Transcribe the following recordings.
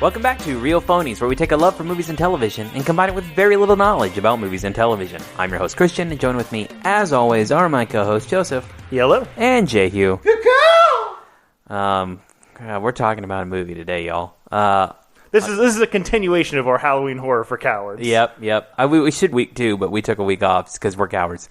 Welcome back to Real Phonies, where we take a love for movies and television and combine it with very little knowledge about movies and television. I'm your host, Christian, and join with me, as always, are my co-hosts, Joseph. Yellow. And Jehu. We're talking about a movie today, y'all. This is a continuation of our Halloween horror for cowards. Yep. We should week 2, but we took a week off because we're cowards.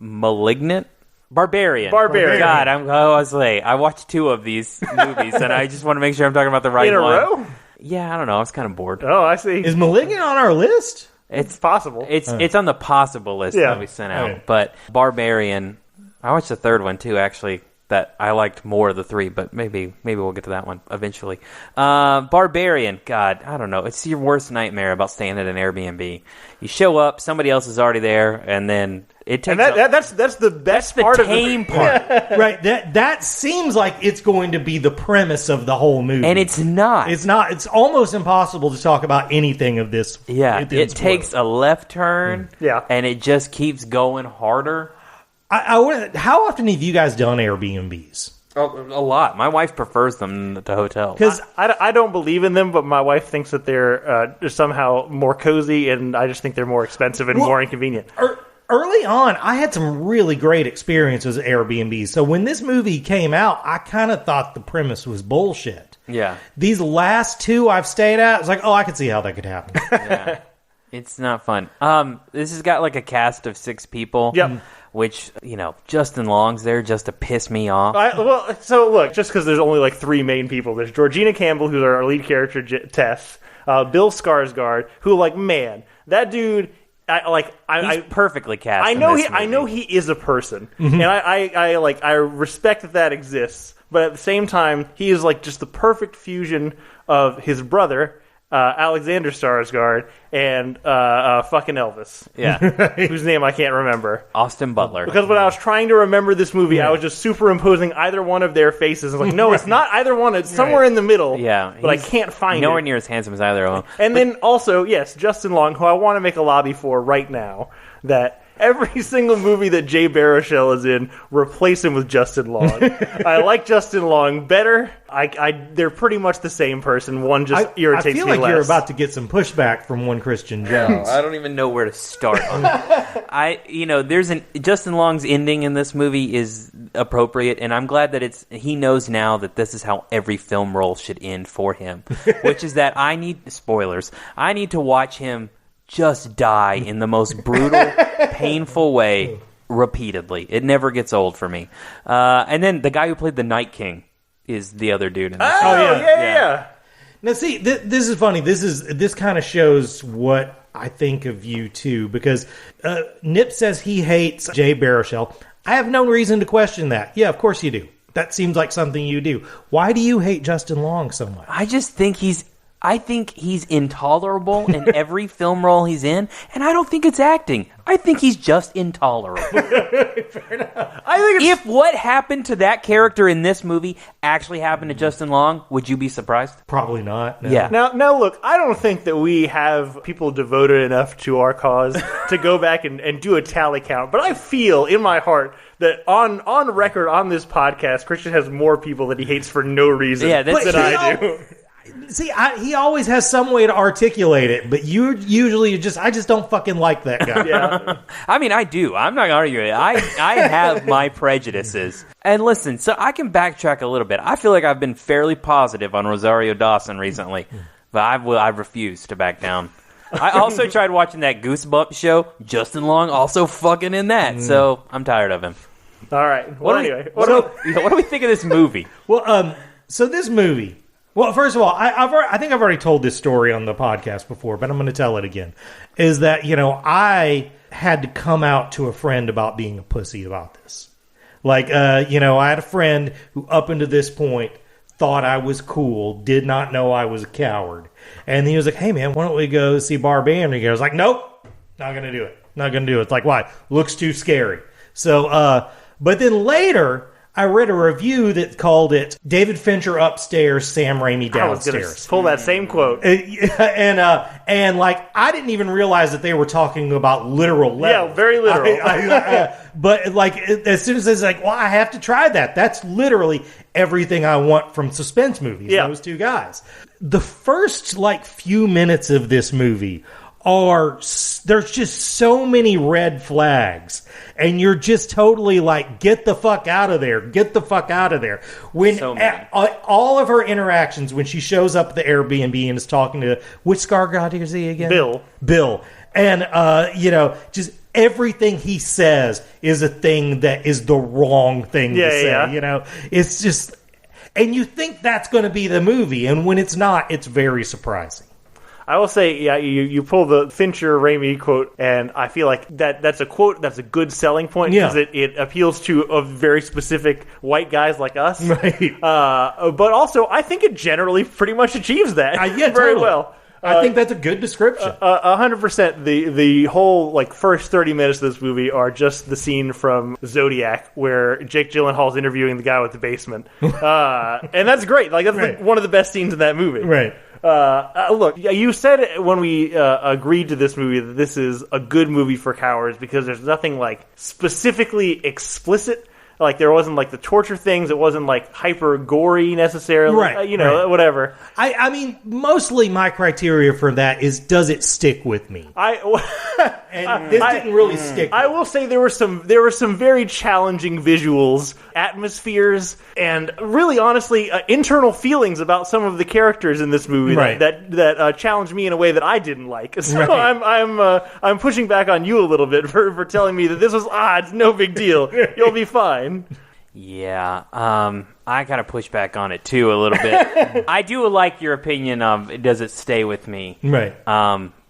Malignant? Barbarian. God, I watched 2 of these movies, and I just want to make sure I'm talking about the right one. In a row? Yeah, I don't know. I was kind of bored. Oh, I see. Is Malignant on our list? It's possible. It's on the possible list that we sent out. Right. But Barbarian, I watched the 3rd one, too, actually, that I liked more of the 3, but maybe we'll get to that one eventually. Barbarian, God, I don't know. It's your worst nightmare about staying at an Airbnb. You show up, somebody else is already there, and then it takes. And that's the best part of the tame part. Right. That seems like it's going to be the premise of the whole movie, and it's not. It's not. It's almost impossible to talk about anything of this. Yeah, it takes a left turn. Yeah, and it just keeps going harder. How often have you guys done Airbnbs? A lot. My wife prefers them to hotels. Because I don't believe in them, but my wife thinks that they're somehow more cozy, and I just think they're more expensive and more inconvenient. Early on, I had some really great experiences at Airbnb. So when this movie came out, I kind of thought the premise was bullshit. Yeah. These last 2 I've stayed at, it's like, I could see how that could happen. Yeah. It's not fun. This has got like a cast of 6 people. Yep. Which, Justin Long's there just to piss me off. So look, just because there's only like 3 main people, there's Georgina Campbell, who's our lead character, Tess, Bill Skarsgård, who, like, man, that dude, he's perfectly cast. I know he is a person, and I respect that exists, but at the same time, he is like just the perfect fusion of his brother, Alexander Skarsgård, and fucking Elvis. Yeah. Whose name I can't remember. Austin Butler. Because when I was trying to remember this movie, I was just superimposing either one of their faces. I was like, no, it's not either one. It's somewhere in the middle. Yeah. But I can't find it. Nowhere near as handsome as either of them. And then also, yes, Justin Long, who I want to make a lobby for right now, that every single movie that Jay Baruchel is in, replace him with Justin Long. I like Justin Long better. They're pretty much the same person. One just irritates me less. I feel like you're about to get some pushback from one Christian Jones. I don't even know where to start on that. Justin Long's ending in this movie is appropriate, and I'm glad that he knows now that this is how every film role should end for him, which is that I need to watch him just die in the most brutal, painful way repeatedly. It never gets old for me. And then the guy who played the Night King is the other dude in this. Yeah. Now, see, this is funny. This kind of shows what I think of you, too, because Nip says he hates Jay Baruchel. I have no reason to question that. Yeah, of course you do. That seems like something you do. Why do you hate Justin Long so much? I think he's intolerable in every film role he's in, and I don't think it's acting. I think he's just intolerable. Fair enough. If what happened to that character in this movie actually happened to Justin Long, would you be surprised? Probably not. No. Yeah. Now, look, I don't think that we have people devoted enough to our cause to go back and do a tally count, but I feel in my heart that on record on this podcast, Christian has more people that he hates for no reason than I do. See, he always has some way to articulate it, but you usually I just don't fucking like that guy. Yeah. I mean, I do. I'm not arguing. I have my prejudices. And listen, so I can backtrack a little bit. I feel like I've been fairly positive on Rosario Dawson recently, but I've refused to back down. I also tried watching that Goosebumps show. Justin Long also fucking in that, so I'm tired of him. All right. What do we think of this movie? Well, so this movie. Well, first of all, I think I've already told this story on the podcast before, but I'm going to tell it again. Is that, I had to come out to a friend about being a pussy about this. Like, I had a friend who up until this point thought I was cool, did not know I was a coward. And he was like, hey, man, why don't we go see Barbarian again? I was like, nope, not going to do it. Not going to do it. It's like, why? Looks too scary. So, but then later, I read a review that called it David Fincher upstairs, Sam Raimi I was downstairs. going to pull that same quote. And like, I didn't even realize that they were talking about literal levels. Yeah, very literal. But like, as soon as it's like, well, I have to try that. That's literally everything I want from suspense movies. Yeah. Those two guys. The first like few minutes of this movie there's just so many red flags, and you're just totally like, get the fuck out of there, get the fuck out of there. When all of her interactions, when she shows up at the Airbnb and is talking to, which Skarsgård is he again? Bill. And, just everything he says is a thing that is the wrong thing to say. Yeah. It's just, and you think that's going to be the movie, and when it's not, it's very surprising. I will say, you pull the Fincher Raimi quote, and I feel like that's a quote that's a good selling point because it appeals to a very specific white guys like us. Right. But also, I think it generally pretty much achieves that very totally. well. I think that's a good description. 100%. The whole like first 30 minutes of this movie are just the scene from Zodiac where Jake Gyllenhaal's interviewing the guy with the basement, and that's great. Like that's like one of the best scenes in that movie. Right. Look, you said when we agreed to this movie that this is a good movie for cowards because there's nothing like specifically explicit. Like there wasn't like the torture things. It wasn't like hyper gory necessarily. Right. Whatever. I mean, mostly my criteria for that is, does it stick with me? And this didn't really stick. I will say there were some very challenging visuals, atmospheres, and really, honestly, internal feelings about some of the characters in this movie that challenged me in a way that I didn't like. So I'm pushing back on you a little bit for telling me that this was it's no big deal. You'll be fine. Yeah, I kind of push back on it too a little bit. I do like your opinion of does it stay with me, right?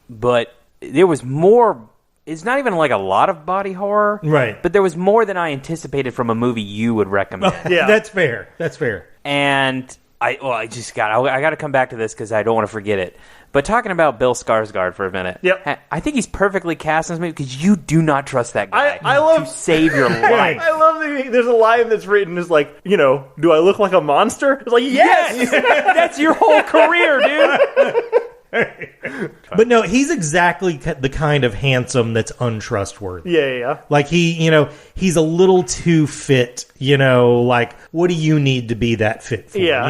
But there was more. It's not even like a lot of body horror, right? But there was more than I anticipated from a movie you would recommend. Yeah, that's fair. And I got to come back to this because I don't want to forget it. But talking about Bill Skarsgård for a minute, I think he's perfectly cast in this movie because you do not trust that guy to save your life. I love there's a line that's written is like, do I look like a monster? It's like, yes! That's your whole career, dude. But no, he's exactly the kind of handsome that's untrustworthy. Yeah. Like he's a little too fit. Like what do you need to be that fit for? Yeah.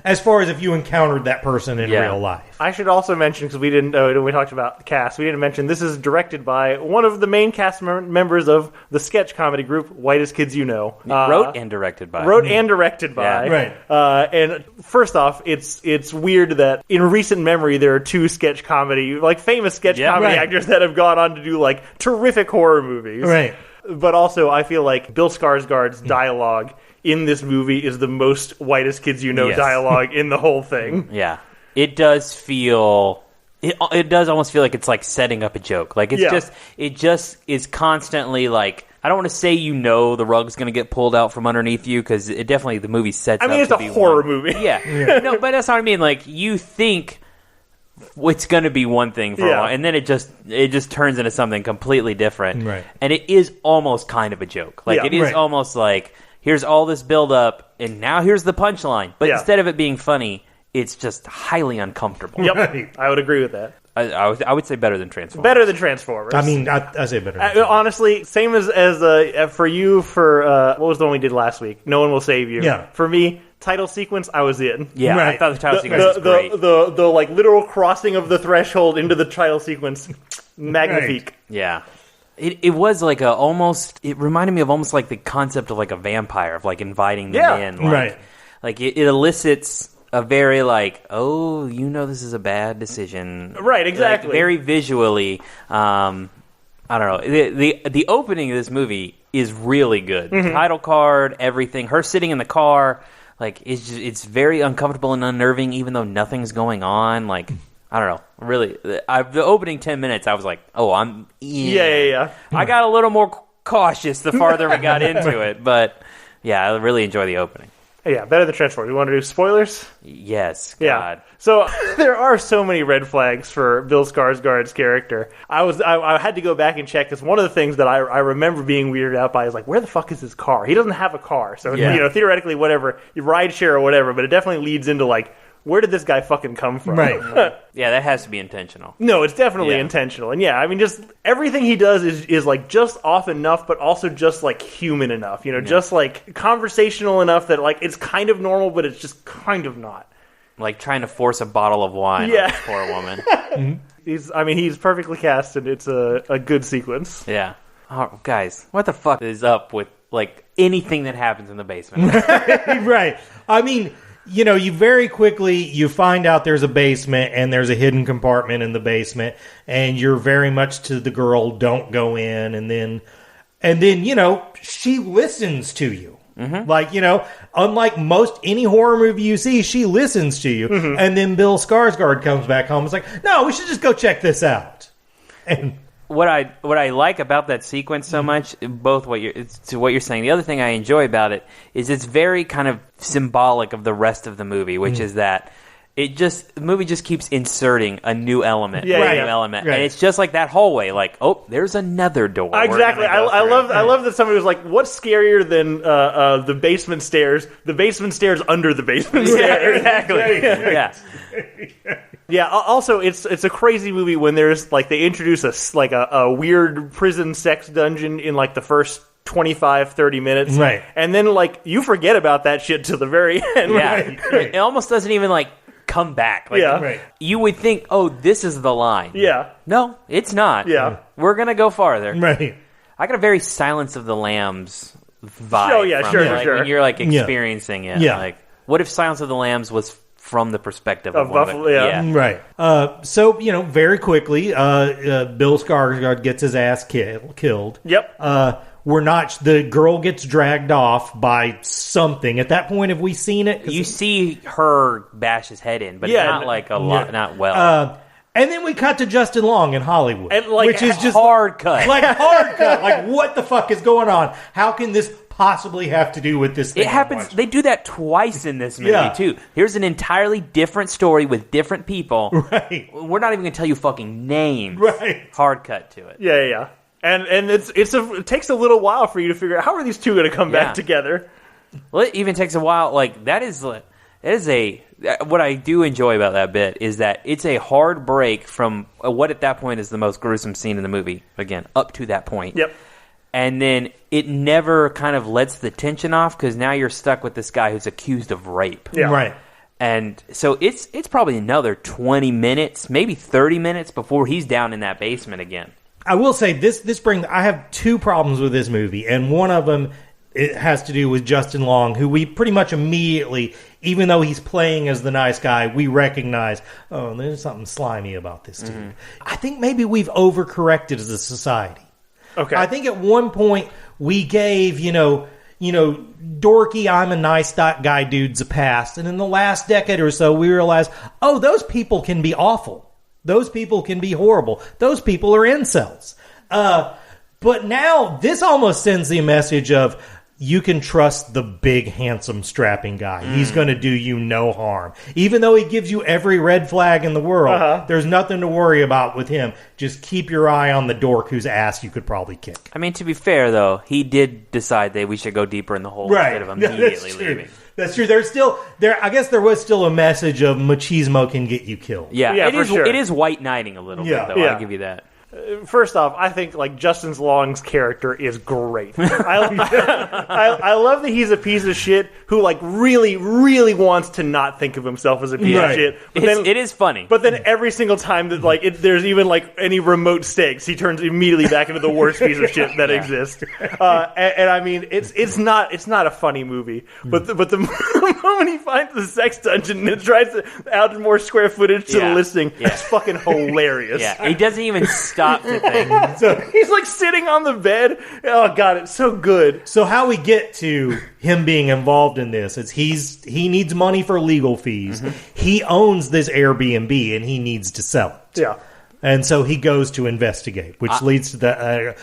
As far as if you encountered that person in real life. I should also mention, because we didn't when we talked about the cast, we didn't mention this is directed by one of the main cast members of the sketch comedy group Whitest Kids U'Know. Wrote and directed by. Yeah. Right. And first off, it's weird that in recent memory there are two sketch comedy, like famous sketch comedy actors that have gone on to do like terrific horror movies. Right. But also, I feel like Bill Skarsgård's dialogue in this movie is the most Whitest Kids U'Know dialogue in the whole thing. Yeah. It does feel... It does almost feel like it's like setting up a joke. Like it just is constantly like... I don't want to say the rug's going to get pulled out from underneath you because it definitely the movie sets up to be it's a horror movie. Yeah. No, but that's what I mean. Like you think it's going to be one thing for a while, and then it just turns into something completely different. Right. And it is almost kind of a joke. Like it is almost like here's all this build up, and now here's the punchline. But instead of it being funny, it's just highly uncomfortable. Yep, I would agree with that. I would say better than Transformers. Better than Transformers. I mean, I say better. Honestly, same as for you for what was the one we did last week? No One Will Save You. Yeah. For me, title sequence, I was in. Yeah, I thought the title sequence was great. The like literal crossing of the threshold into the title sequence, magnifique. Right. Yeah. It was like it reminded me of almost like the concept of like a vampire, of like inviting them in. Like, like it elicits a very like, this is a bad decision. Right, exactly. Like, very visually, I don't know. The opening of this movie is really good. Mm-hmm. Title card, everything. Her sitting in the car, like it's very uncomfortable and unnerving, even though nothing's going on. Like I don't know. Really, the opening 10 minutes, I was like, I'm in. Yeah. I got a little more cautious the farther we got into it, but yeah, I really enjoy the opening. Yeah, better than Transformers. You want to do spoilers? Yes. Yeah. God. So there are so many red flags for Bill Skarsgård's character. I had to go back and check because one of the things that I remember being weirded out by is like, where the fuck is his car? He doesn't have a car, so theoretically, whatever, you ride share or whatever. But it definitely leads into like, where did this guy fucking come from? Right. Yeah, that has to be intentional. No, it's definitely intentional. And yeah, I mean, just everything he does is like just off enough, but also just like human enough, just like conversational enough that like it's kind of normal, but it's just kind of not. Like trying to force a bottle of wine on this poor woman. He's perfectly cast, and it's a good sequence. Yeah. Oh, guys, what the fuck is up with like anything that happens in the basement? Right. I mean, you very quickly, you find out there's a basement and there's a hidden compartment in the basement, and you're very much to the girl, don't go in, and then she listens to you. Mm-hmm. Like, unlike most any horror movie you see, she listens to you, and then Bill Skarsgård comes back home and is like, no, we should just go check this out. And what I like about that sequence so much, both what you're saying, the other thing I enjoy about it is it's very kind of symbolic of the rest of the movie, which is that the movie just keeps inserting a new element, Right. and it's just like that hallway. Like, oh, there's another door. Exactly. I love that somebody was like, "What's scarier than the basement stairs? The basement stairs under the basement stairs." Exactly. Yeah. Yeah. Also, it's a crazy movie when there's like they introduce a weird prison sex dungeon in like the first 25-30 minutes, right? And then like you forget about that shit till the very end. Yeah. It almost doesn't even like come back. Like, you would think, oh, this is the line. Yeah. No, it's not. Yeah. We're going to go farther. Right. I got a very Silence of the Lambs vibe. Oh, yeah, from it. sure. When you're like experiencing it. Yeah. Like, what if Silence of the Lambs was from the perspective of Buffalo? Right. So, very quickly, Bill Skarsgård gets his ass killed. Yep. The girl gets dragged off by something. At that point, have we seen it? You see her bash his head in, but not like a lot, not well. And then we cut to Justin Long in Hollywood, and which is just hard cut. Like hard cut. Like, what the fuck is going on? How can this possibly have to do with this thing? It happens. They do that twice in this movie, too. Here's an entirely different story with different people. Right. We're not even going to tell you fucking names. Right. Hard cut to it. Yeah. And it takes a little while for you to figure out how are these two going to come back together. Well, it even takes a while. Like what I do enjoy about that bit is that it's a hard break from what at that point is the most gruesome scene in the movie. Again, up to that point. Yep. And then it never kind of lets the tension off because now you're stuck with this guy who's accused of rape. Yeah. Right. And so it's probably another 20 minutes, maybe 30 minutes before he's down in that basement again. I will say I have two problems with this movie, and one of them it has to do with Justin Long, who we pretty much immediately, even though he's playing as the nice guy, we recognize, oh, there's something slimy about this dude. Mm-hmm. I think maybe we've overcorrected as a society. Okay. I think at one point we gave, dorky, I'm a nice guy dudes a pass, and in the last decade or so we realized, oh, those people can be awful. Those people can be horrible. Those people are incels. But now this almost sends the message of you can trust the big, handsome, strapping guy. He's going to do you no harm. Even though he gives you every red flag in the world, there's nothing to worry about with him. Just keep your eye on the dork whose ass you could probably kick. I mean, to be fair, though, he did decide that we should go deeper in the hole instead of immediately leaving. That's true. There's still there. I guess there was still a message of machismo can get you killed. Yeah, it is. Sure. It is white knighting a little bit, though. I'll give you that. First off, I think like Justin Long's character is great. I love that he's a piece of shit who like really, really wants to not think of himself as a piece of shit. But it is funny. But then every single time that like there's even like any remote stakes, he turns immediately back into the worst piece of shit that exists. And I mean, it's not a funny movie. But the moment he finds the sex dungeon and tries to add more square footage to the listing, it's fucking hilarious. Yeah, he doesn't even stop to think. So he's like sitting on the bed. Oh god, it's so good. So how we get to him being involved in this is he needs money for legal fees. Mm-hmm. He owns this Airbnb and he needs to sell it. Yeah. And so he goes to investigate, which leads to the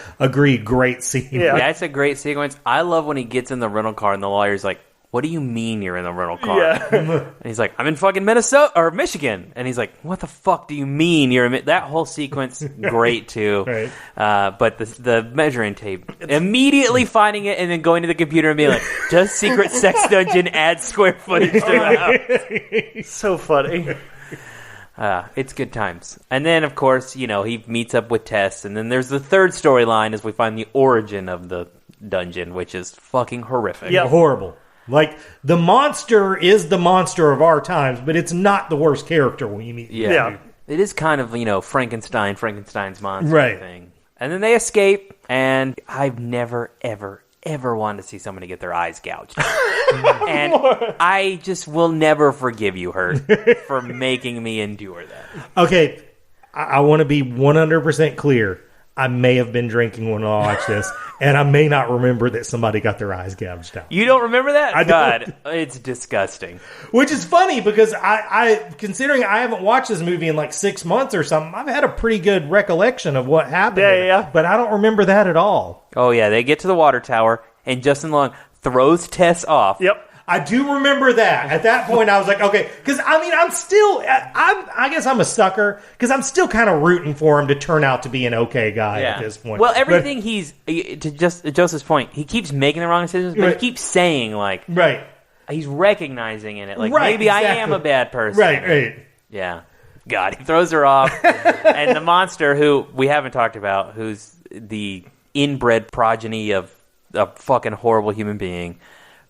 great scene. Yeah, it's a great sequence. I love when he gets in the rental car and the lawyer's like, what do you mean you're in the rental car? Yeah. And he's like, I'm in fucking Minnesota or Michigan. And he's like, what the fuck do you mean you're in that whole sequence? Great too. Right. But the measuring tape, immediately finding it and then going to the computer and being like, does Secret Sex Dungeon add square footage to the house? So funny. It's good times. And then, of course, he meets up with Tess, and then there's the third storyline as we find the origin of the dungeon, which is fucking horrific. Yeah. Horrible. Like, the monster is the monster of our times, but it's not the worst character when you meet him. Yeah. It is kind of, Frankenstein's monster Right. thing. And then they escape, and I've never, ever, ever wanted to see somebody get their eyes gouged. And I just will never forgive you, Hurt, for making me endure that. Okay, I want to be 100% clear. I may have been drinking when I watched this, and I may not remember that somebody got their eyes gouged out. You don't remember that? I don't. God, it's disgusting. Which is funny because I considering I haven't watched this movie in like 6 months or something, I've had a pretty good recollection of what happened. Yeah. But I don't remember that at all. Oh, yeah, they get to the water tower, and Justin Long throws Tess off. Yep. I do remember that. At that point, I was like, okay, because I guess I'm a sucker because I'm still kind of rooting for him to turn out to be an okay guy at this point. Well, everything to Joseph's point, he keeps making the wrong decisions, but Right. he keeps saying, like, right, he's recognizing in it, like, Right, maybe I exactly. am a bad person. right. Yeah. God, he throws her off. And the monster, who we haven't talked about, who's the inbred progeny of a fucking horrible human being,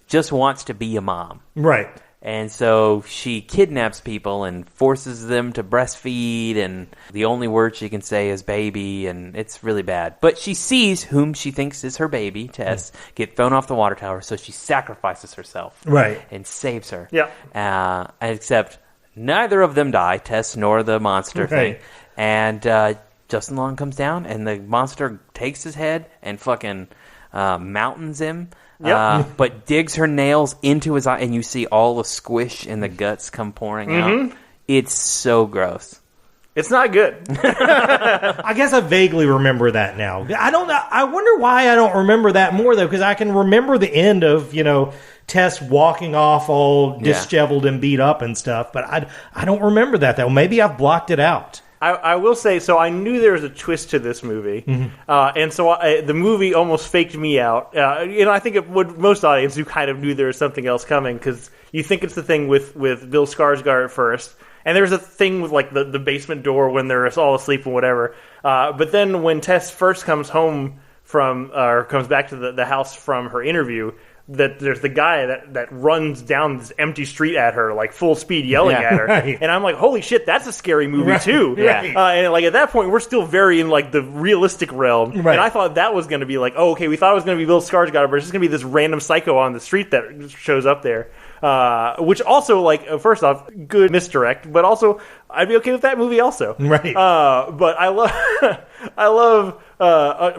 just wants to be a mom. Right. And so she kidnaps people and forces them to breastfeed, and the only word she can say is baby, and it's really bad. But she sees whom she thinks is her baby, Tess, get thrown off the water tower, so she sacrifices herself. Right. And saves her. Yeah. Except neither of them die, Tess nor the monster thing. Right. And Justin Long comes down, and the monster takes his head and fucking mountains him. Yep. But digs her nails into his eye, and you see all the squish and the guts come pouring out. It's so gross. It's not good. I guess I vaguely remember that now. I don't know. I wonder why I don't remember that more, though, because I can remember the end of, Tess walking off all disheveled and beat up and stuff, but I don't remember that, though. Maybe I've blocked it out. I will say, so I knew there was a twist to this movie, and so the movie almost faked me out. I think it would most audience who kind of knew there was something else coming, because you think it's the thing with Bill Skarsgård at first, and there's a thing with like the basement door when they're all asleep and whatever. But then when Tess first comes home comes back to the house from her interview, that there's the guy that runs down this empty street at her, like full speed, yelling at her. Right. And I'm like, holy shit, that's a scary movie too. Right. And like at that point, we're still very in like the realistic realm. Right. And I thought that was going to be like, oh, okay, we thought it was going to be Bill Skarsgård, but it's just going to be this random psycho on the street that shows up there. Which also, like, first off, good misdirect, but also I'd be okay with that movie also. Right. But I love.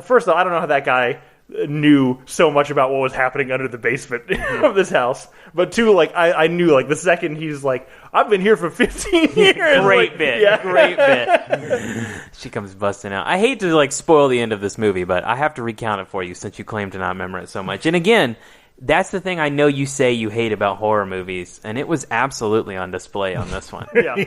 First off, I don't know how that guy knew so much about what was happening under the basement of this house. But two, like, I knew, like, the second he's like, I've been here for 15 years. Great like, bit. Yeah. Great bit. She comes busting out. I hate to, like, spoil the end of this movie, but I have to recount it for you since you claim to not remember it so much. And again, that's the thing I know you say you hate about horror movies, and it was absolutely on display on this one. Yeah.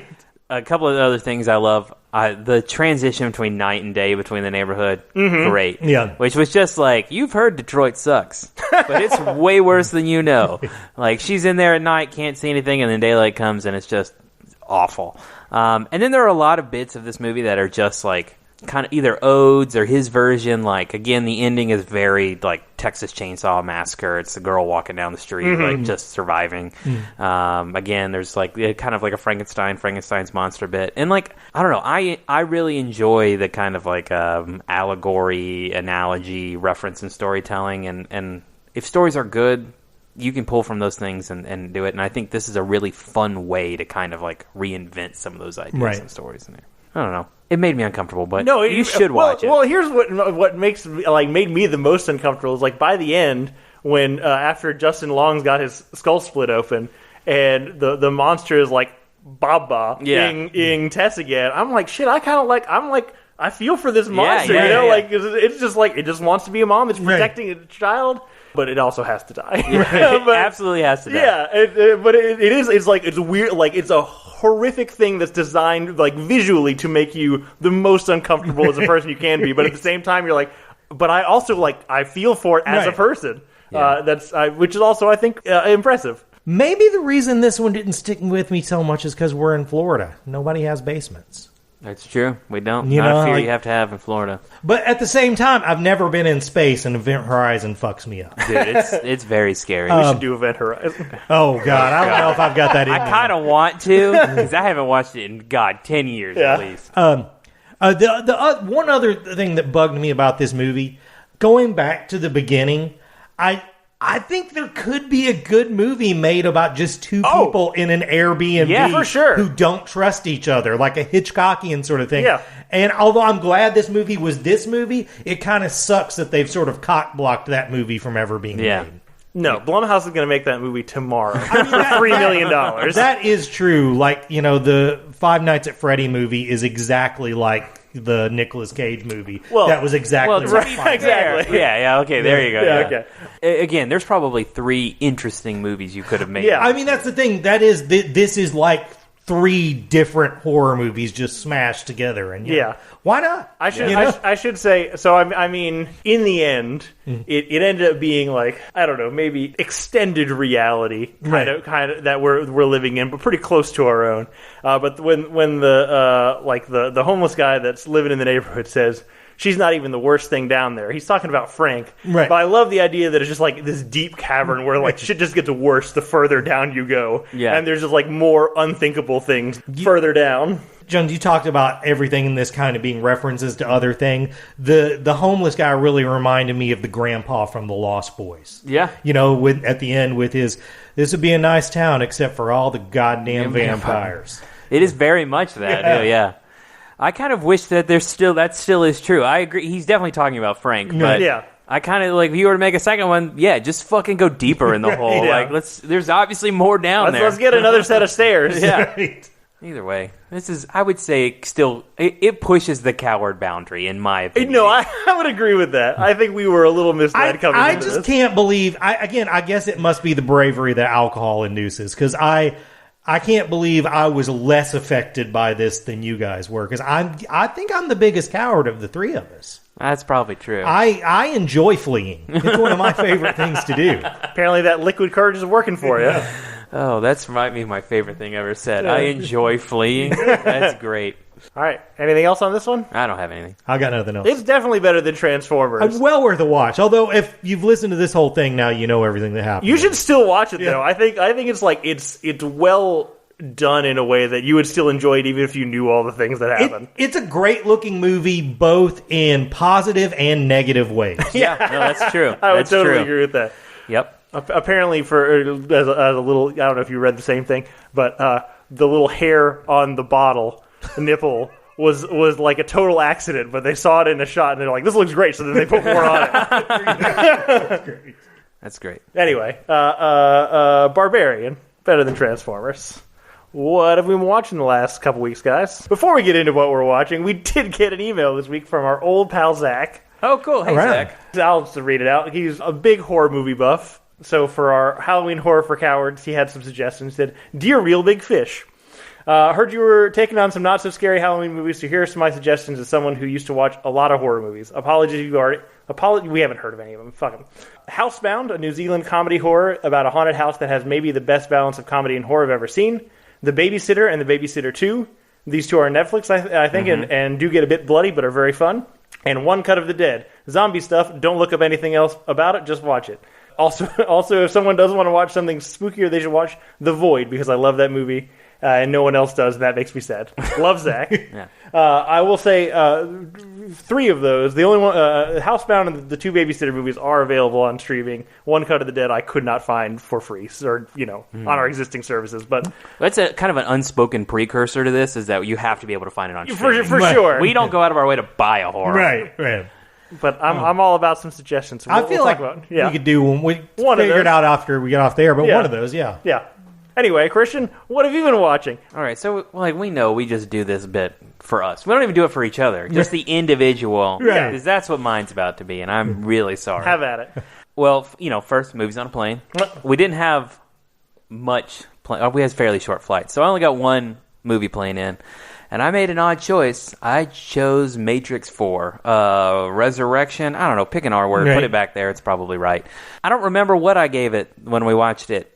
A couple of other things I love. The transition between night and day between the neighborhood, great. Yeah. Which was just like, you've heard Detroit sucks, but it's way worse than you know. Like, she's in there at night, can't see anything, and then daylight comes, and it's just awful. And then there are a lot of bits of this movie that are just like, kind of either odes or his version. Like, again, the ending is very like Texas Chainsaw Massacre. It's the girl walking down the street, like just surviving. Again, there's like kind of like a Frankenstein's monster bit, and like I don't know, I really enjoy the kind of like allegory, analogy, reference, and storytelling. And if stories are good, you can pull from those things and do it. And I think this is a really fun way to kind of like reinvent some of those ideas and stories in there. I don't know. It made me uncomfortable, but No, you should watch it. Well, here's what makes made me the most uncomfortable is like by the end when after Justin Long's got his skull split open and the monster is like Baba ing Tess again. I'm like, shit. I feel for this monster, like it's just like it just wants to be a mom. It's protecting a child. but it also has to die. It absolutely has to die. Yeah, but it is. It's like it's weird. Like it's a horrific thing that's designed like visually to make you the most uncomfortable as a person you can be. But at the same time, you're like, but I also like I feel for it as a person. Yeah. Which is also I think impressive. Maybe the reason this one didn't stick with me so much is because we're in Florida. Nobody has basements. That's true. We don't. You Not know, a fear like- you have to have in Florida. But at the same time, I've never been in space, and Event Horizon fucks me up. Dude, it's very scary. We should do Event Horizon. Oh, God. I don't know if I've got that in I me. kind of want to, because I haven't watched it in, 10 years at least. One other thing that bugged me about this movie, going back to the beginning, I think there could be a good movie made about just two people in an Airbnb Yeah, for sure. who don't trust each other, like a Hitchcockian sort of thing. Yeah. And although I'm glad this movie was this movie, it kind of sucks that they've sort of cock-blocked that movie from ever being made. No, Blumhouse is going to make that movie tomorrow for $3 million. That is true. Like, you know, the Five Nights at Freddy movie is exactly like the Nicolas Cage movie. Well, that was exactly right, Five Nights. exactly. Yeah, okay, there you go. Yeah, Yeah. okay. Again, there's probably 3 interesting movies you could have made. Yeah. I mean, that's the thing. That is, this is like 3 different horror movies just smashed together. And why not? I should say. So I mean, in the end, it ended up being like I don't know, maybe extended reality kind of that we're living in, but pretty close to our own. But when the homeless guy that's living in the neighborhood says, she's not even the worst thing down there. He's talking about Frank. Right. But I love the idea that it's just like this deep cavern where like shit just gets worse the further down you go. Yeah. And there's just like more unthinkable things further down. Jones, you talked about everything in this kind of being references to other thing. The homeless guy really reminded me of the grandpa from The Lost Boys. Yeah. You know, at the end with his, this would be a nice town except for all the goddamn vampires. It is very much that. Yeah. I kind of wish that that still is true. I agree. He's definitely talking about Frank, but I kind of like if you were to make a second one, just fucking go deeper in the hole. Yeah. Like there's obviously more down there. Let's get another set of stairs. Yeah. Either way, I would say it pushes the coward boundary in my opinion. No, I would agree with that. I think we were a little misled coming I into just this. can't believe. I guess it must be the bravery that alcohol induces because I can't believe I was less affected by this than you guys were because I think I'm the biggest coward of the 3 of us. That's probably true. I enjoy fleeing. It's one of my favorite things to do. Apparently that liquid courage is working for you. Oh, that's might be my favorite thing ever said. I enjoy fleeing. That's great. All right. Anything else on this one? I don't have anything. I got nothing else. It's definitely better than Transformers. Well worth a watch. Although if you've listened to this whole thing now, you know everything that happened. You should still watch it though. I think it's like it's well done in a way that you would still enjoy it even if you knew all the things that happen. It's a great looking movie both in positive and negative ways. Yeah, no, that's true. I would That's totally true. agree with that. Yep. Apparently, as a little, I don't know if you read the same thing, but the little hair on the bottle, the nipple, was like a total accident. But they saw it in a shot, and they're like, "This looks great," so then they put more on it. That's great. Anyway, Barbarian, better than Transformers. What have we been watching the last couple weeks, guys? Before we get into what we're watching, we did get an email this week from our old pal Zach. Oh, cool. Hey, right. Zach. I'll just read it out. He's a big horror movie buff. So for our Halloween Horror for Cowards, he had some suggestions. He said, "Dear Real Big Fish, heard you were taking on some not-so-scary Halloween movies, so here are some of my suggestions as someone who used to watch a lot of horror movies. Apologies if you've already... we haven't heard of any of them. Fuck them. Housebound, a New Zealand comedy horror about a haunted house that has maybe the best balance of comedy and horror I've ever seen. The Babysitter and The Babysitter 2. These 2 are on Netflix, I think, and do get a bit bloody, but are very fun. And One Cut of the Dead. Zombie stuff. Don't look up anything else about it. Just watch it. Also, if someone doesn't want to watch something spookier, they should watch The Void, because I love that movie, and no one else does, and that makes me sad. Love Zach. Yeah. I will say 3 of those. The only one, Housebound and the 2 Babysitter movies are available on streaming. One Cut of the Dead I could not find for free, or on our existing services. But That's a kind of an unspoken precursor to this, is that you have to be able to find it on streaming. for sure, We don't go out of our way to buy a horror. Right. But I'm all about some suggestions. So I feel like we could do one. We One of figure it those. out after we get off there, but one of those, yeah. Yeah. Anyway, Christian, what have you been watching? All right, so we know we just do this bit for us. We don't even do it for each other. Just the individual. Right. Because that's what mine's about to be, and I'm really sorry. Have at it. Well, first, movies on a plane. We didn't have much we had fairly short flights, so I only got one movie plane in, and I made an odd choice. I chose Matrix 4 Resurrection. I don't know, pick an R word, put it back there, it's probably right. I don't remember what I gave it when we watched it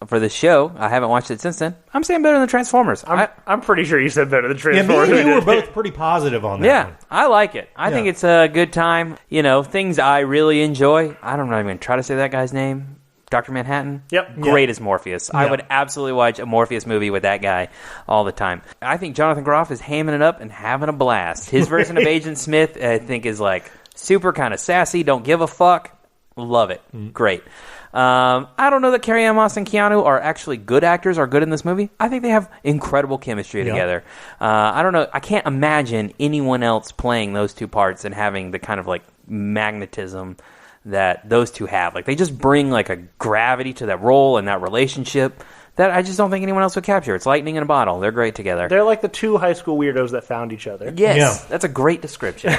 for the show. I haven't watched it since then. I'm saying better than Transformers. I'm pretty sure you said better than Transformers. Yeah, me and you were both pretty positive on that one. I like it. I think it's a good time. Things I really enjoy. I don't even try to say that guy's name. Dr. Manhattan? Yep. Great as Morpheus. I would absolutely watch a Morpheus movie with that guy all the time. I think Jonathan Groff is hamming it up and having a blast. His version of Agent Smith, I think, is like super kind of sassy, don't give a fuck. Love it. Great. I don't know that Carrie-Anne Moss and Keanu are actually good actors or good in this movie. I think they have incredible chemistry together. I don't know. I can't imagine anyone else playing those two parts and having the kind of like magnetism that those two have. Like, they just bring like a gravity to that role and that relationship that I just don't think anyone else would capture. It's lightning in a bottle. They're great together. They're like the two high school weirdos that found each other. Yes, that's a great description.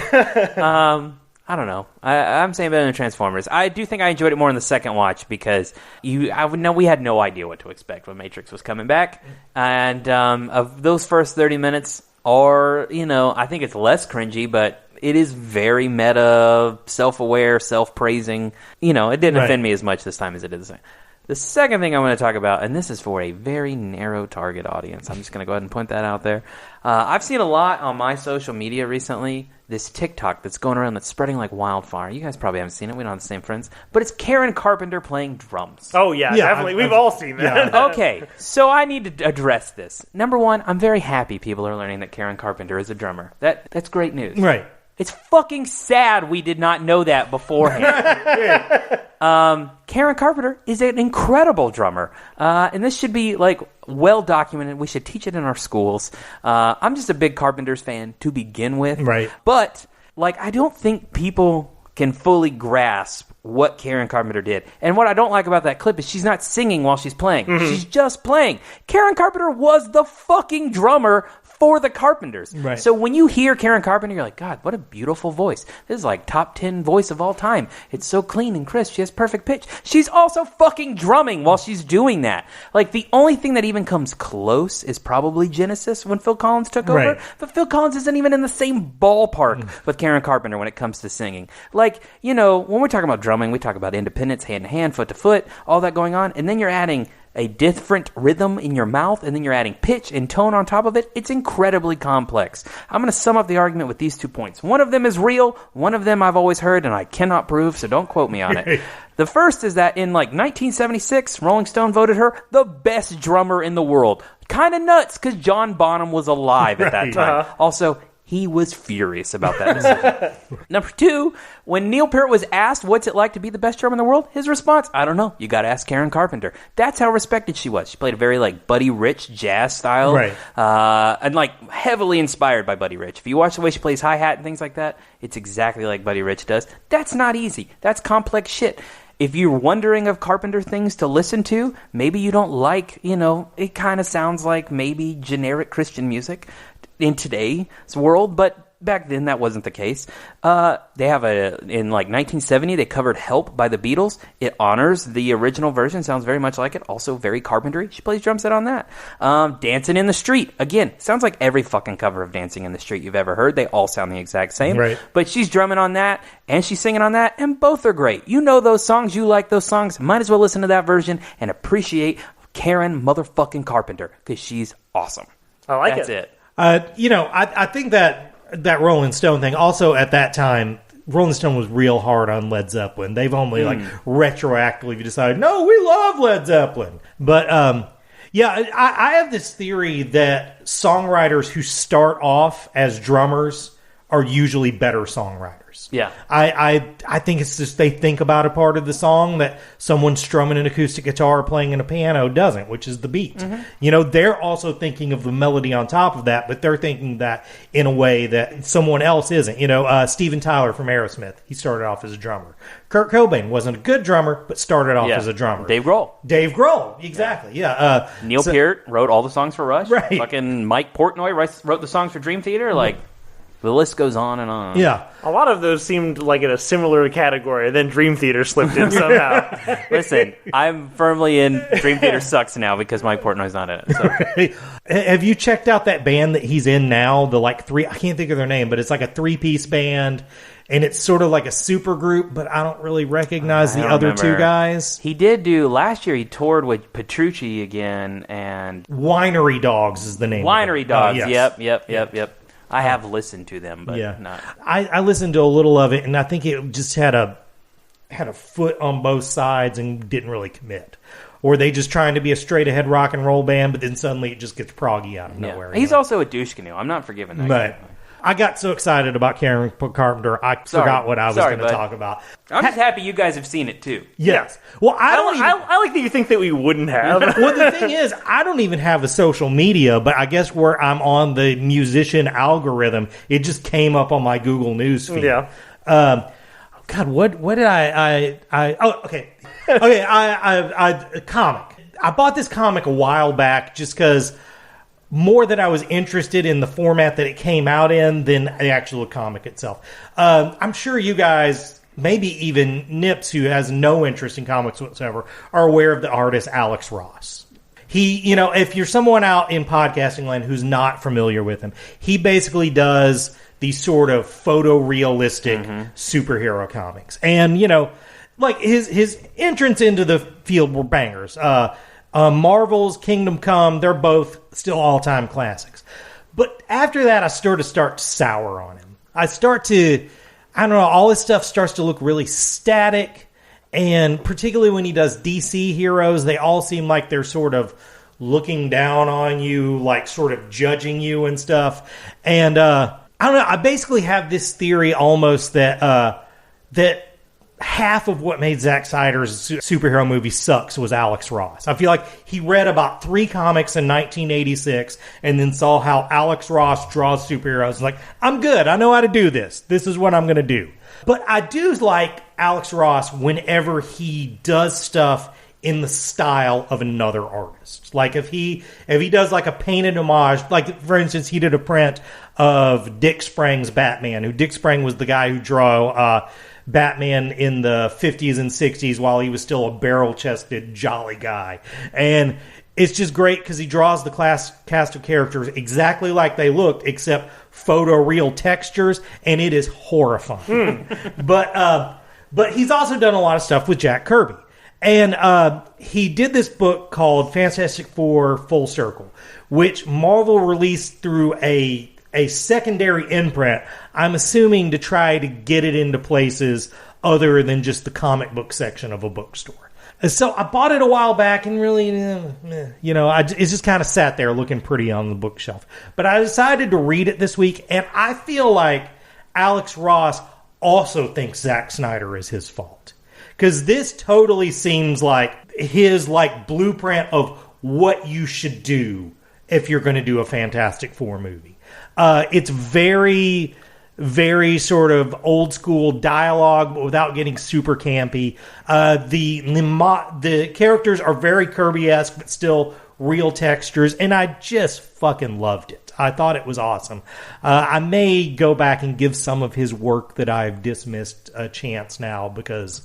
I don't know. I'm saying better than Transformers. I do think I enjoyed it more in the second watch because we had no idea what to expect when Matrix was coming back. And of those first 30 minutes are, I think it's less cringy, but it is very meta, self-aware, self-praising. It didn't offend me as much this time as it did the second. The second thing I want to talk about, and this is for a very narrow target audience. I'm just going to go ahead and point that out there. I've seen a lot on my social media recently, this TikTok that's going around that's spreading like wildfire. You guys probably haven't seen it. We don't have the same friends. But it's Karen Carpenter playing drums. Oh, yeah definitely. We've all seen that. Yeah. Okay, so I need to address this. Number one, I'm very happy people are learning that Karen Carpenter is a drummer. That's great news. Right. It's fucking sad we did not know that beforehand. Karen Carpenter is an incredible drummer. And this should be, like, well documented. We should teach it in our schools. I'm just a big Carpenters fan to begin with. Right. But, like, I don't think people can fully grasp what Karen Carpenter did. And what I don't like about that clip is she's not singing while she's playing. She's just playing. Karen Carpenter was the fucking drummer for the Carpenters. Right. So when you hear Karen Carpenter, you're like, God, what a beautiful voice. This is like top 10 voice of all time. It's so clean and crisp. She has perfect pitch. She's also fucking drumming while she's doing that. Like, the only thing that even comes close is probably Genesis when Phil Collins took over. But Phil Collins isn't even in the same ballpark with Karen Carpenter when it comes to singing. Like, when we're talking about drumming, we talk about independence, hand to hand, foot to foot, all that going on. And then you're adding a different rhythm in your mouth, and then you're adding pitch and tone on top of it. It's incredibly complex. I'm going to sum up the argument with these 2 points. One of them is real. One of them I've always heard, and I cannot prove, so don't quote me on it. The first is that in, 1976, Rolling Stone voted her the best drummer in the world. Kind of nuts, because John Bonham was alive at that time. Also, he was furious about that decision. Number 2, when Neil Peart was asked what's it like to be the best drummer in the world, his response, I don't know. You got to ask Karen Carpenter. That's how respected she was. She played a very Buddy Rich jazz style. Right. And heavily inspired by Buddy Rich. If you watch the way she plays hi-hat and things like that, it's exactly like Buddy Rich does. That's not easy. That's complex shit. If you're wondering of Carpenter things to listen to, maybe you don't like, it kind of sounds like maybe generic Christian music in today's world, but back then that wasn't the case. They have in 1970 they covered Help by the Beatles. It honors the original version, sounds very much like it, also very Carpenter-y. She plays drum set on that. Dancing in the Street, again, sounds like every fucking cover of Dancing in the Street you've ever heard. They all sound the exact same. Right. But she's drumming on that and she's singing on that, and both are great. You know those songs, you like those songs, might as well listen to that version and appreciate Karen motherfucking Carpenter, because she's awesome. I like That's it. I think that Rolling Stone thing, also at that time, Rolling Stone was real hard on Led Zeppelin. They've only retroactively decided, no, we love Led Zeppelin. But I have this theory that songwriters who start off as drummers are usually better songwriters. Yeah. I think it's just they think about a part of the song that someone strumming an acoustic guitar or playing in a piano doesn't, which is the beat. They're also thinking of the melody on top of that, but they're thinking that in a way that someone else isn't. Steven Tyler from Aerosmith, he started off as a drummer. Kurt Cobain wasn't a good drummer, but started off as a drummer. Dave Grohl, exactly. Yeah. Neil Peart wrote all the songs for Rush. Right. Fucking Mike Portnoy wrote the songs for Dream Theater. The list goes on and on. Yeah. A lot of those seemed like in a similar category. Then Dream Theater slipped in somehow. Listen, I'm firmly in Dream Theater sucks now because Mike Portnoy's not in it. So. Have you checked out that band that he's in now? The like three, I can't think of their name, but it's like a 3-piece band, and it's sort of like a super group, but I don't really recognize the other two guys. He did do last year. He toured with Petrucci again, and Winery Dogs is the name. Winery Dogs. Yes. Yep. I have listened to them, but not. I listened to a little of it, and I think it just had a foot on both sides and didn't really commit. Or they just trying to be a straight-ahead rock and roll band, but then suddenly it just gets proggy out of nowhere. He's also a douche canoe. I'm not forgiving that. But I got so excited about Karen Carpenter, I forgot what I was going to talk about. I'm just happy you guys have seen it, too. Yes. Well, I like that you think that we wouldn't have. Well, the thing is, I don't even have a social media, but I guess where I'm on the musician algorithm, it just came up on my Google News feed. Yeah. God, what did I oh, okay. Okay, a comic. I bought this comic a while back just because more that I was interested in the format that it came out in than the actual comic itself. I'm sure you guys, maybe even Nips, who has no interest in comics whatsoever, are aware of the artist Alex Ross. He, if you're someone out in podcasting land who's not familiar with him, he basically does these sort of photorealistic superhero comics. And, like his entrance into the field were bangers. Marvel's Kingdom Come, they're both still all-time classics. But after that, I start to sour on him. I don't know, all his stuff starts to look really static. And particularly when he does DC heroes, they all seem like they're sort of looking down on you, like sort of judging you and stuff. And I don't know, I basically have this theory almost that half of what made Zack Snyder's superhero movie sucks was Alex Ross. I feel like he read about 3 comics in 1986 and then saw how Alex Ross draws superheroes. Like, I'm good. I know how to do this. This is what I'm going to do. But I do like Alex Ross whenever he does stuff in the style of another artist. Like if he does like a painted homage, like for instance, he did a print of Dick Sprang's Batman, who Dick Sprang was the guy who drew Batman in the 50s and 60s while he was still a barrel-chested, jolly guy. And it's just great because he draws the cast of characters exactly like they looked, except photoreal textures, and it is horrifying. But he's also done a lot of stuff with Jack Kirby. And he did this book called Fantastic Four Full Circle, which Marvel released through a secondary imprint, I'm assuming to try to get it into places other than just the comic book section of a bookstore. And so I bought it a while back and really, it just kind of sat there looking pretty on the bookshelf. But I decided to read it this week, and I feel like Alex Ross also thinks Zack Snyder is his fault. Because this totally seems like his blueprint of what you should do if you're going to do a Fantastic Four movie. It's very, very sort of old school dialogue, but without getting super campy. The characters are very Kirby-esque, but still real textures, and I just fucking loved it. I thought it was awesome. I may go back and give some of his work that I've dismissed a chance now because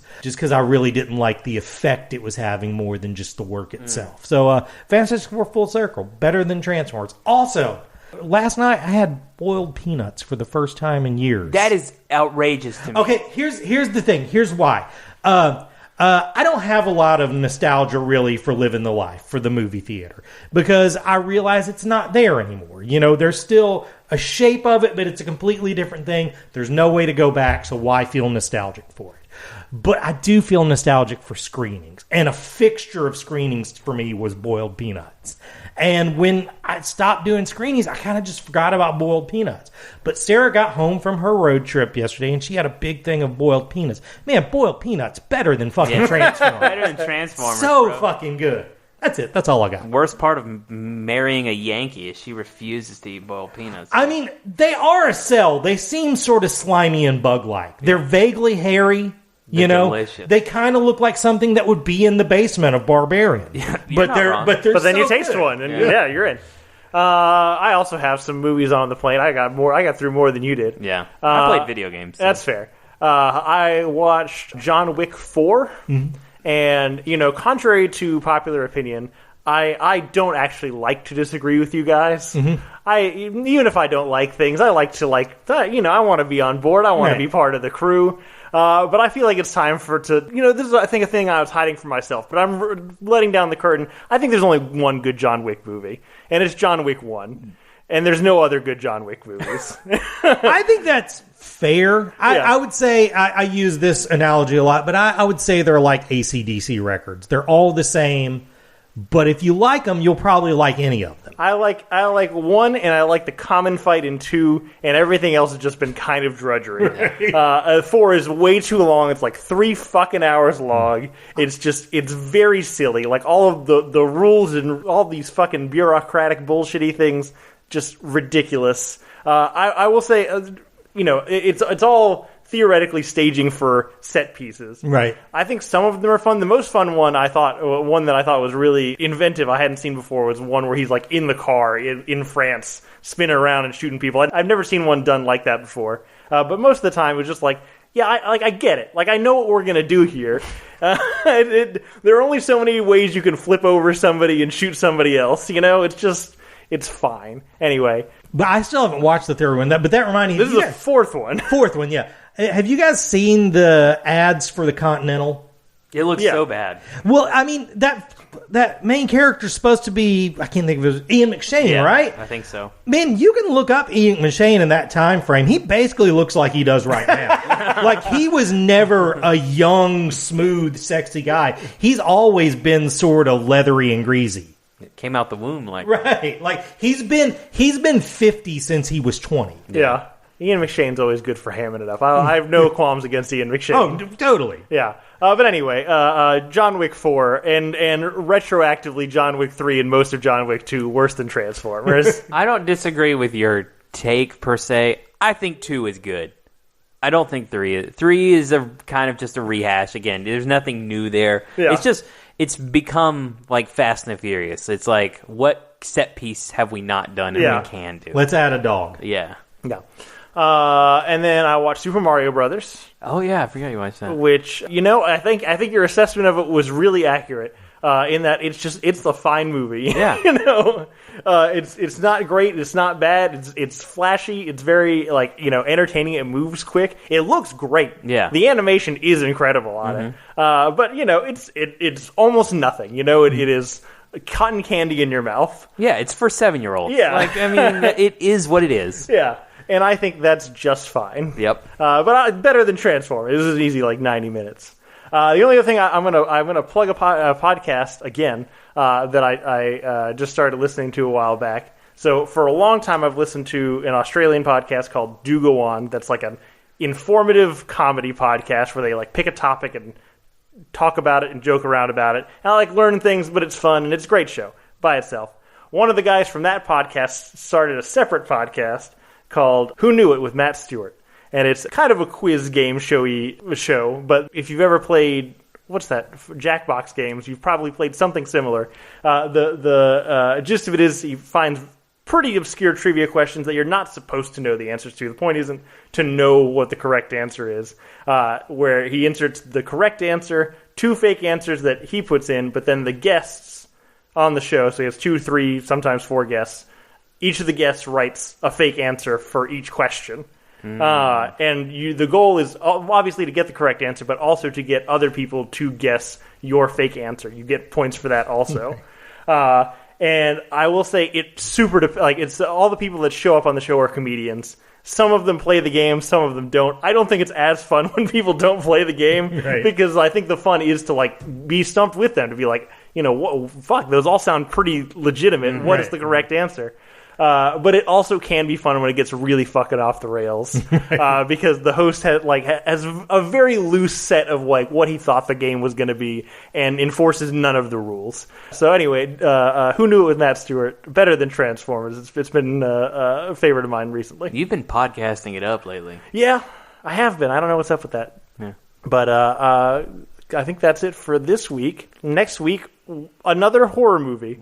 I really didn't like the effect it was having more than just the work itself. So, Fantastic Four Full Circle, better than Transformers. Also, last night I had boiled peanuts for the first time in years. That is outrageous to me. Okay, here's the thing. Here's why. I don't have a lot of nostalgia really for Living the Life, for the movie theater, because I realize it's not there anymore. There's still a shape of it, but it's a completely different thing. There's no way to go back, so why feel nostalgic for it? But I do feel nostalgic for screenings, and a fixture of screenings for me was boiled peanuts. And when I stopped doing screenings, I kind of just forgot about boiled peanuts. But Sarah got home from her road trip yesterday, and she had a big thing of boiled peanuts. Man, boiled peanuts, better than fucking Transformers. Better than Transformers, So fucking good. That's it. That's all I got. Worst part of marrying a Yankee is she refuses to eat boiled peanuts. I mean, they are a cell. They seem sort of slimy and bug-like. They're vaguely hairy. Delicious. They kind of look like something that would be in the basement of Barbarian. Yeah, but then you taste one, and yeah, you're in. I also have some movies on the plane. I got through more than you did. Yeah. I played video games. So. That's fair. I watched John Wick 4, and, contrary to popular opinion, I don't actually like to disagree with you guys. Even if I don't like things, I like to I want to be on board. I want to be part of the crew. But I feel like it's time this is, I think, a thing I was hiding from myself, but I'm letting down the curtain. I think there's only one good John Wick movie, and it's John Wick 1. And there's no other good John Wick movies. I think that's fair. I would say, I use this analogy a lot, but I would say they're like AC/DC records. They're all the same, but if you like them, you'll probably like any of them. I like 1, and I like the common fight in 2, and everything else has just been kind of drudgery. 4 is way too long. It's like 3 fucking hours long. It's very silly. Like all of the rules and all these fucking bureaucratic bullshitty things, just ridiculous. I will say, it's all theoretically staging for set pieces. Right. I think some of them are fun. The most fun one that I thought was really inventive, I hadn't seen before, was one where he's like in the car in France, spinning around and shooting people. I've never seen one done like that before. But most of the time it was just like, yeah, I get it. Like, I know what we're going to do here. There are only so many ways you can flip over somebody and shoot somebody else. It's fine. Anyway. But I still haven't watched the third one. But that reminded me. This is the fourth one. Fourth one, yeah. Have you guys seen the ads for the Continental? It looks so bad. Well, I mean, that main character's supposed to be, I can't think of it, Ian McShane, right? I think so. Man, you can look up Ian McShane in that time frame. He basically looks like he does right now. Like, he was never a young, smooth, sexy guy. He's always been sort of leathery and greasy. It came out the womb like right. Like he's been 50 since he was 20. Yeah. Ian McShane's always good for hamming it up. I have no qualms against Ian McShane. Oh, totally. Yeah. But anyway, John Wick 4 and retroactively John Wick 3 and most of John Wick 2 worse than Transformers. I don't disagree with your take per se. I think 2 is good. I don't think 3 is. 3 is a kind of just a rehash again. There's nothing new there. Yeah. It's become like Fast and the Furious. It's like, what set piece have we not done and we can do? Let's add a dog. Yeah. Yeah. And then I watched Super Mario Brothers. Oh yeah, I forgot you watched that. Which, I think your assessment of it was really accurate. In that it's a fine movie. Yeah. It's not great, it's not bad, it's flashy, it's very entertaining, it moves quick, it looks great. Yeah. The animation is incredible on it. But it's almost nothing. It is cotton candy in your mouth. Yeah, it's for 7-year-olds. Yeah. It is what it is. Yeah. And I think that's just fine. Yep. But better than Transformers. This is an easy 90 minutes. The only other thing I'm gonna plug a podcast again that I just started listening to a while back. So for a long time, I've listened to an Australian podcast called Do Go On. That's like an informative comedy podcast where they pick a topic and talk about it and joke around about it. And I like learning things, but it's fun and it's a great show by itself. One of the guys from that podcast started a separate podcast called Who Knew It with Matt Stewart. And it's kind of a quiz game show, but if you've ever played, what's that, Jackbox games, you've probably played something similar. The gist of it is he finds pretty obscure trivia questions that you're not supposed to know the answers to. The point isn't to know what the correct answer is, where he inserts the correct answer, 2 fake answers that he puts in, but then the guests on the show, so he has 2, 3, sometimes 4 guests, each of the guests writes a fake answer for each question. And the goal is obviously to get the correct answer, but also to get other people to guess your fake answer. You get points for that also. And I will say it's super, it's all the people that show up on the show are comedians. Some of them play the game, some of them don't. I don't think it's as fun when people don't play the game, right. Because I think the fun is to be stumped with them, to be like, fuck, those all sound pretty legitimate. What is the correct answer? But it also can be fun when it gets really fucking off the rails, because the host has a very loose set of what he thought the game was going to be and enforces none of the rules. So anyway, Who Knew It with Matt Stewart, better than Transformers. It's been a favorite of mine recently. You've been podcasting it up lately. Yeah, I have been. I don't know what's up with that. Yeah. But I think that's it for this week. Next week, another horror movie.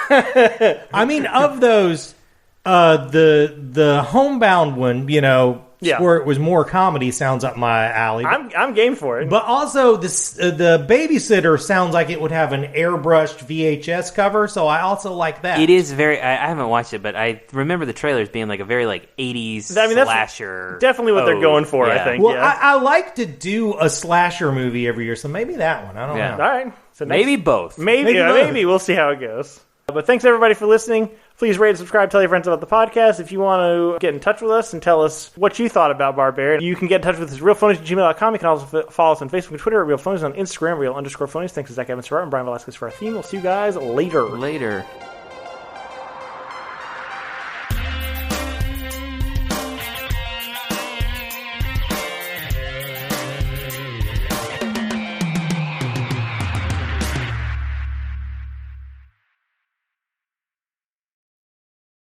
I mean, of those, the Homebound one, you know, where it was more comedy, sounds up my alley. I'm game for it. But also, the Babysitter sounds like it would have an airbrushed VHS cover, so I also like that. It is very... I haven't watched it, but I remember the trailers being like a very like 80s slasher. That's definitely what they're going for, I think. Well, I like to do a slasher movie every year, so maybe that one. I don't know. All right. So maybe both. Maybe. We'll see how it goes. But thanks, everybody, for listening. Please rate and subscribe, tell your friends about the podcast. If you want to get in touch with us and tell us what you thought about Barbarian, you can get in touch with us at realphonies@gmail.com. You can also follow us on Facebook and Twitter at realphonies, on Instagram, real_phonies. Thanks to Zach Evans and Brian Velasquez for our theme. We'll see you guys later. Later.